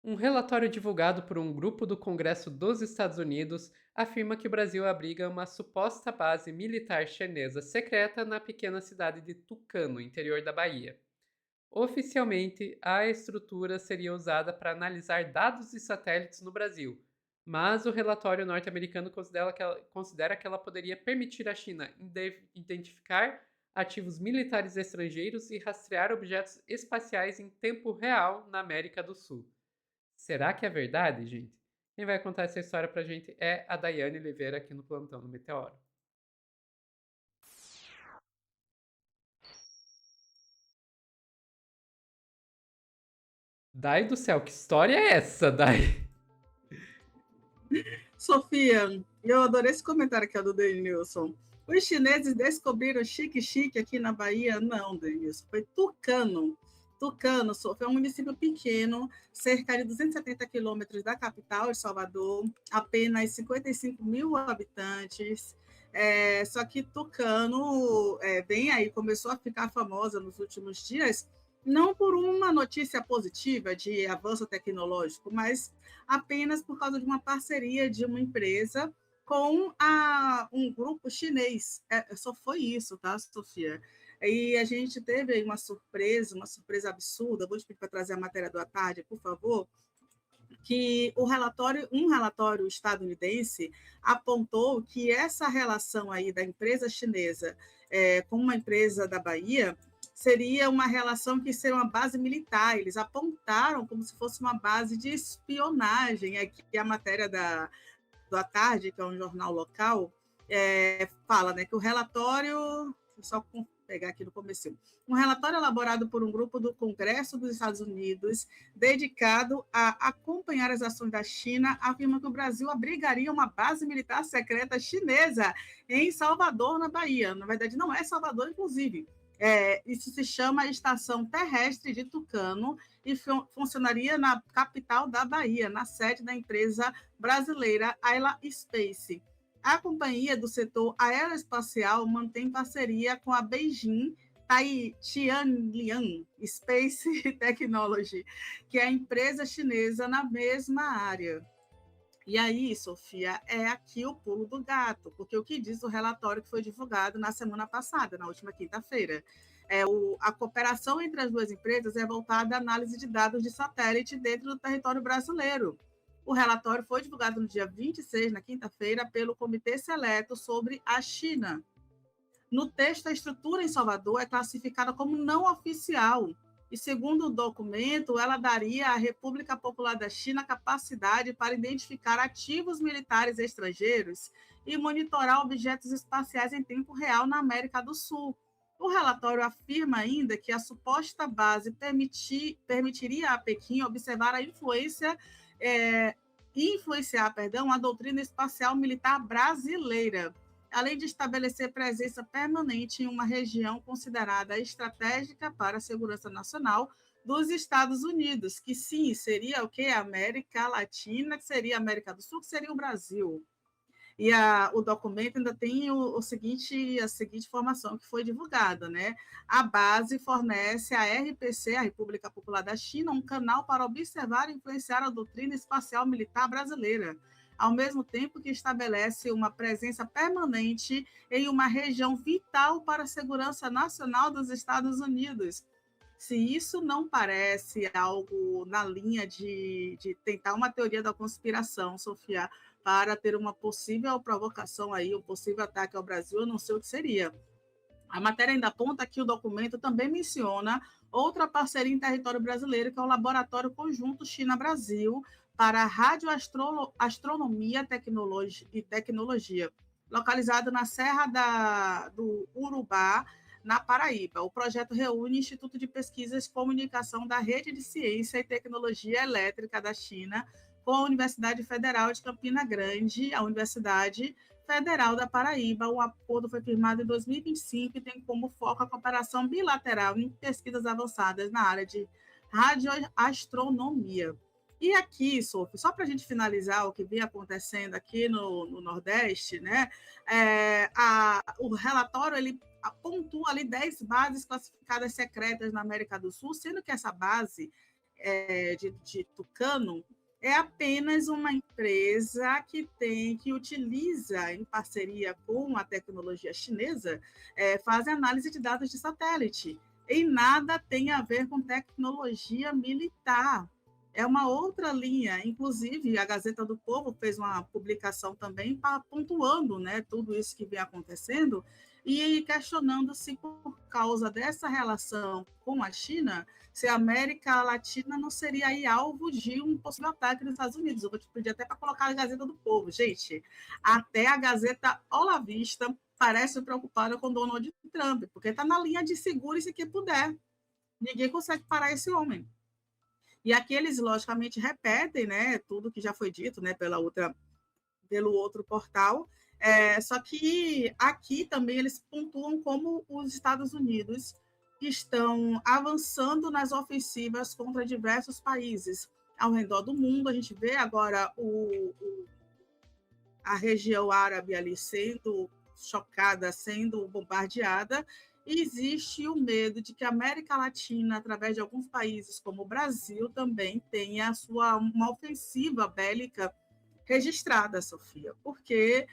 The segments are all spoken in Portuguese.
Um relatório divulgado por um grupo do Congresso dos Estados Unidos afirma que o Brasil abriga uma suposta base militar chinesa secreta na pequena cidade de Tucano, interior da Bahia. Oficialmente, a estrutura seria usada para analisar dados de satélites no Brasil, mas o relatório norte-americano considera que ela poderia permitir à China identificar ativos militares estrangeiros e rastrear objetos espaciais em tempo real na América do Sul. Será que é verdade, gente? Quem vai contar essa história pra gente é a Daiane Oliveira aqui no Plantão do Meteoro. Dai do céu, que história é essa, Dai? Sofia, eu adorei esse comentário aqui do Denilson. Os chineses descobriram chique-chique aqui na Bahia? Não, Denilson, foi Tucano. Tucano, Sofia, é um município pequeno, cerca de 270 quilômetros da capital de Salvador, apenas 55 mil habitantes. Só que Tucano, bem aí, começou a ficar famosa nos últimos dias, não por uma notícia positiva de avanço tecnológico, mas apenas por causa de uma parceria de uma empresa com um grupo chinês. Só foi isso, tá, Sofia? E a gente teve aí uma surpresa absurda. Vou te pedir para trazer a matéria do à tarde, por favor, que um relatório estadunidense apontou que essa relação aí da empresa chinesa com uma empresa da Bahia seria uma relação que seria uma base militar. Eles apontaram como se fosse uma base de espionagem. Aqui a matéria do À Tarde, que é um jornal local, fala, né, que o relatório, só pegar aqui no começo, um relatório elaborado por um grupo do Congresso dos Estados Unidos dedicado a acompanhar as ações da China afirma que o Brasil abrigaria uma base militar secreta chinesa em Salvador, na Bahia. Na verdade, não é Salvador, inclusive. Isso se chama Estação Terrestre de Tucano e funcionaria na capital da Bahia, na sede da empresa brasileira Ayla Space. A companhia do setor aeroespacial mantém parceria com a Beijing Tianlian Space Technology, que é a empresa chinesa na mesma área. E aí, Sofia, é aqui o pulo do gato, porque o que diz o relatório que foi divulgado na semana passada, na última quinta-feira, a cooperação entre as duas empresas é voltada à análise de dados de satélite dentro do território brasileiro. O relatório foi divulgado no dia 26, na quinta-feira, pelo Comitê Seleto sobre a China. No texto, a estrutura em Salvador é classificada como não oficial, e, segundo o documento, ela daria à República Popular da China capacidade para identificar ativos militares estrangeiros e monitorar objetos espaciais em tempo real na América do Sul. O relatório afirma ainda que a suposta base permitiria a Pequim observar a influenciar, a doutrina espacial militar brasileira, além de estabelecer presença permanente em uma região considerada estratégica para a segurança nacional dos Estados Unidos, que sim, seria o quê? A América Latina, que seria a América do Sul, que seria o Brasil. E o documento ainda tem a seguinte informação que foi divulgada, né? A base fornece à RPC, a República Popular da China, um canal para observar e influenciar a doutrina espacial militar brasileira, ao mesmo tempo que estabelece uma presença permanente em uma região vital para a segurança nacional dos Estados Unidos. Se isso não parece algo na linha de tentar uma teoria da conspiração, Sofia, para ter uma possível provocação aí, um possível ataque ao Brasil, eu não sei o que seria. A matéria ainda aponta que o documento também menciona outra parceria em território brasileiro, que é o Laboratório Conjunto China-Brasil para Radioastronomia e Tecnologia, localizado na Serra do Urubá, na Paraíba. O projeto reúne o Instituto de Pesquisas e Comunicação da Rede de Ciência e Tecnologia Elétrica da China com a Universidade Federal de Campina Grande, a Universidade Federal da Paraíba. O acordo foi firmado em 2025 e tem como foco a cooperação bilateral em pesquisas avançadas na área de radioastronomia. E aqui, Sophie, só para a gente finalizar o que vem acontecendo aqui no Nordeste, né? O relatório ele pontua ali 10 bases classificadas secretas na América do Sul, sendo que essa base de Tucano é apenas uma empresa que utiliza, em parceria com a tecnologia chinesa, faz análise de dados de satélite. E nada tem a ver com tecnologia militar. É uma outra linha. Inclusive, a Gazeta do Povo fez uma publicação também pontuando, né, tudo isso que vem acontecendo e questionando se, por causa dessa relação com a China, se a América Latina não seria aí alvo de um possível ataque nos Estados Unidos. Eu vou te pedir até para colocar a Gazeta do Povo. Gente, até a Gazeta Olavista parece preocupada com Donald Trump, porque está na linha de segure-se que puder. Ninguém consegue parar esse homem. E aqui eles, logicamente, repetem, né, tudo que já foi dito, né, pelo outro portal, só que aqui também eles pontuam como os Estados Unidos estão avançando nas ofensivas contra diversos países ao redor do mundo. A gente vê agora a região árabe ali sendo chocada, sendo bombardeada, e existe o medo de que a América Latina, através de alguns países como o Brasil, também tenha uma ofensiva bélica registrada, Sofia, porque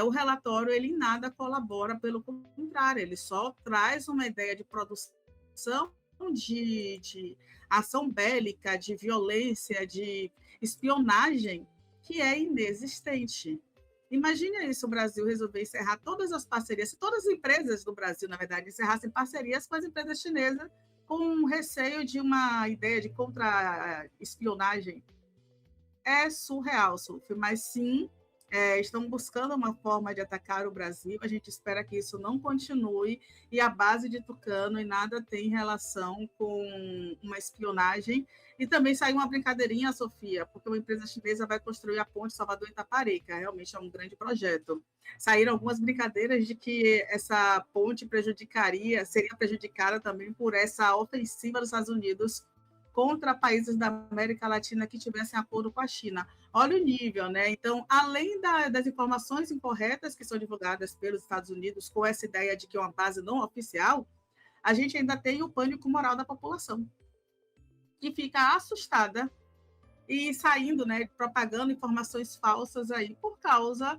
o relatório ele em nada colabora, pelo contrário, ele só traz uma ideia de produção de ação bélica, de violência, de espionagem, que é inexistente. Imagine isso, o Brasil resolver encerrar todas as parcerias, se todas as empresas do Brasil, na verdade, encerrassem parcerias com as empresas chinesas, com receio de uma ideia de contra-espionagem. É surreal, Sophie, mas sim, estão buscando uma forma de atacar o Brasil. A gente espera que isso não continue, e a base de Tucano e nada tem relação com uma espionagem. E também saiu uma brincadeirinha, Sofia, porque uma empresa chinesa vai construir a ponte Salvador-Itaparica. Realmente é um grande projeto. Saíram algumas brincadeiras de que essa ponte seria prejudicada também por essa ofensiva dos Estados Unidos contra países da América Latina que tivessem acordo com a China. Olha o nível, né? Então, além das informações incorretas que são divulgadas pelos Estados Unidos com essa ideia de que é uma base não oficial, a gente ainda tem o pânico moral da população, que fica assustada e saindo, né, propagando informações falsas aí por causa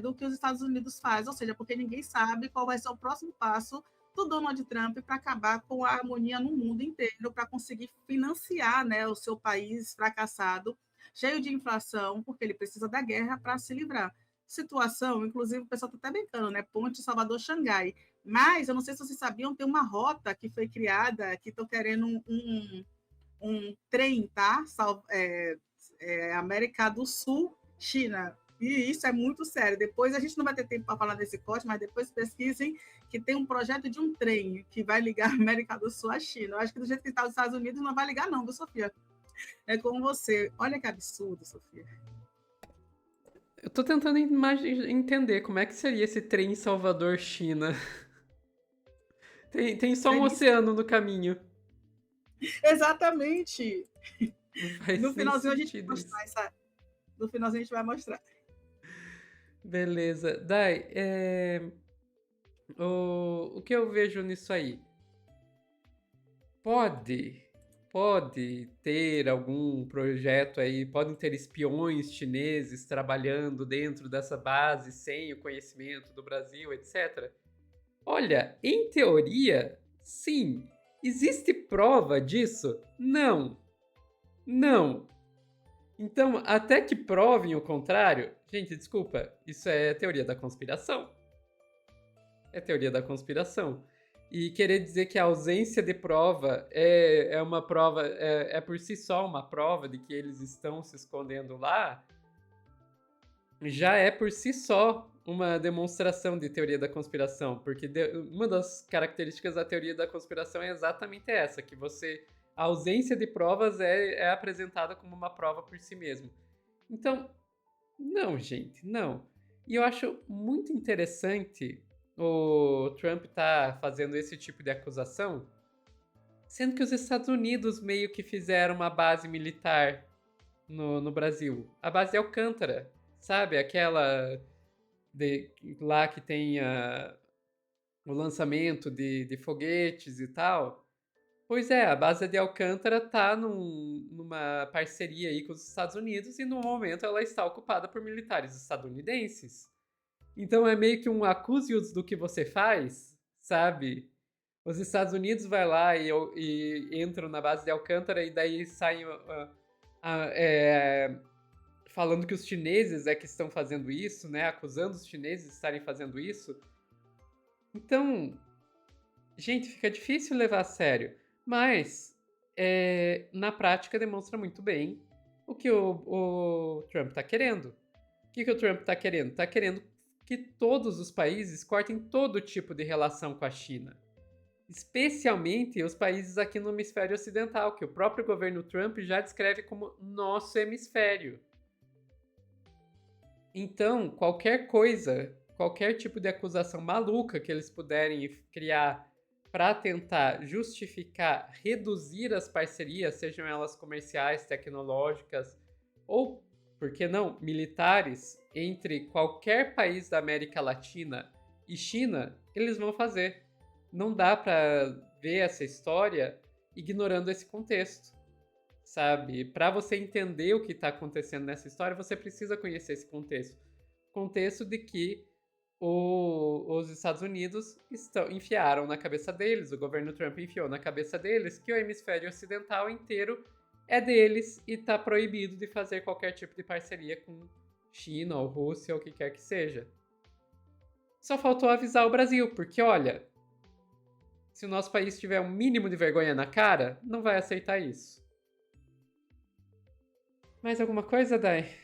do que os Estados Unidos faz, ou seja, porque ninguém sabe qual vai ser o próximo passo do Donald Trump para acabar com a harmonia no mundo inteiro, para conseguir financiar, né, o seu país fracassado, cheio de inflação, porque ele precisa da guerra para se livrar. Situação, inclusive, o pessoal está até brincando, né? Ponte Salvador-Xangai. Mas, eu não sei se vocês sabiam, tem uma rota que foi criada, que estão querendo um trem, tá? América do Sul, China. E isso é muito sério. Depois a gente não vai ter tempo para falar desse corte, mas depois pesquisem que tem um projeto de um trem que vai ligar a América do Sul à China. Eu acho que do jeito que está os Estados Unidos não vai ligar, não, viu, Sofia? É como você. Olha que absurdo, Sofia. Eu tô tentando entender como é que seria esse trem Salvador-China. Tem só um oceano no caminho. Exatamente. Não faz No nem finalzinho a gente vai sentido isso. mostrar, sabe? No finalzinho a gente vai mostrar. Beleza. Dai, o que eu vejo nisso aí? Pode ter algum projeto aí, podem ter espiões chineses trabalhando dentro dessa base sem o conhecimento do Brasil, etc. Olha, em teoria, sim. Existe prova disso? Não. Não. Então, até que provem o contrário, gente, desculpa, isso é teoria da conspiração. É teoria da conspiração. E querer dizer que a ausência de prova é uma prova, é por si só uma prova de que eles estão se escondendo lá, já é por si só uma demonstração de teoria da conspiração, porque uma das características da teoria da conspiração é exatamente essa, que a ausência de provas é apresentada como uma prova por si mesmo. Então, não, gente, não. E eu acho muito interessante o Trump tá fazendo esse tipo de acusação, sendo que os Estados Unidos meio que fizeram uma base militar no Brasil. A base de Alcântara, sabe? Aquela lá que tem o lançamento de foguetes e tal. Pois é, a base de Alcântara tá numa parceria aí com os Estados Unidos e no momento ela está ocupada por militares estadunidenses. Então é meio que um acuse-os do que você faz, sabe? Os Estados Unidos vai lá e entram na base de Alcântara e daí saem falando que os chineses é que estão fazendo isso, né? Acusando os chineses de estarem fazendo isso. Então, gente, fica difícil levar a sério. Mas, na prática, demonstra muito bem o que o Trump está querendo. O que o Trump está querendo? Está querendo que todos os países cortem todo tipo de relação com a China. Especialmente os países aqui no hemisfério ocidental, que o próprio governo Trump já descreve como nosso hemisfério. Então, qualquer coisa, qualquer tipo de acusação maluca que eles puderem criar para tentar justificar, reduzir as parcerias, sejam elas comerciais, tecnológicas ou, por que não, militares, entre qualquer país da América Latina e China, eles vão fazer. Não dá para ver essa história ignorando esse contexto, sabe? Para você entender o que está acontecendo nessa história, você precisa conhecer esse contexto. Contexto de que os Estados Unidos enfiaram na cabeça deles, o governo Trump enfiou na cabeça deles que o hemisfério ocidental inteiro é deles e está proibido de fazer qualquer tipo de parceria com China ou Rússia ou o que quer que seja. Só faltou avisar o Brasil, porque olha, se o nosso país tiver um mínimo de vergonha na cara, não vai aceitar isso. Mais alguma coisa, Dai?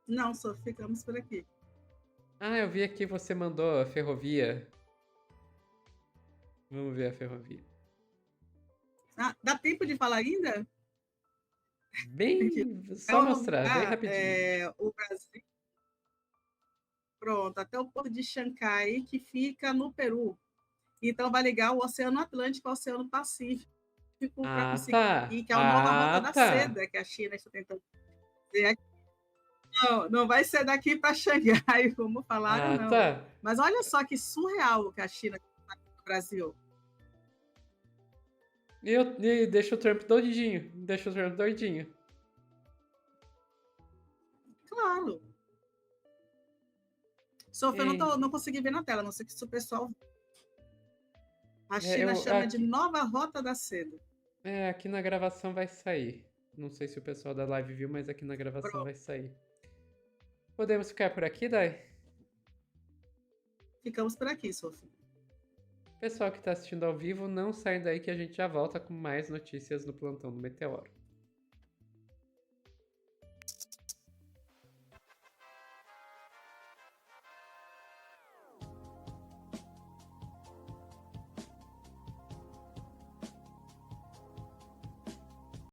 Não, só ficamos por aqui. Ah, eu vi aqui você mandou a ferrovia. Vamos ver a ferrovia. Ah, dá tempo de falar ainda? Bem, É só um mostrar, bem lugar, rapidinho. o Brasil, pronto, até o porto de Xangai, que fica no Peru. Então, vai ligar o Oceano Atlântico ao Oceano Pacífico para Ah, conseguir, tá. que é a nova Rota Ah, da tá. Seda que a China está tentando fazer. Não, não vai ser daqui para Xangai, como falaram, Ah, não. tá. Mas olha só que surreal o que a China faz no Brasil. E deixa o Trump doidinho. Deixa o Trump doidinho. Claro. Sofia, eu É, não consegui ver na tela, não sei se o pessoal. A é, China eu, chama de aqui, nova Rota da Seda. aqui na gravação vai sair. Não sei se o pessoal da live viu, mas aqui na gravação Pronto. vai sair. Podemos ficar por aqui, Dai? Ficamos por aqui, Sofia. Pessoal que está assistindo ao vivo, não sai daí que a gente já volta com mais notícias no Plantão do Meteoro.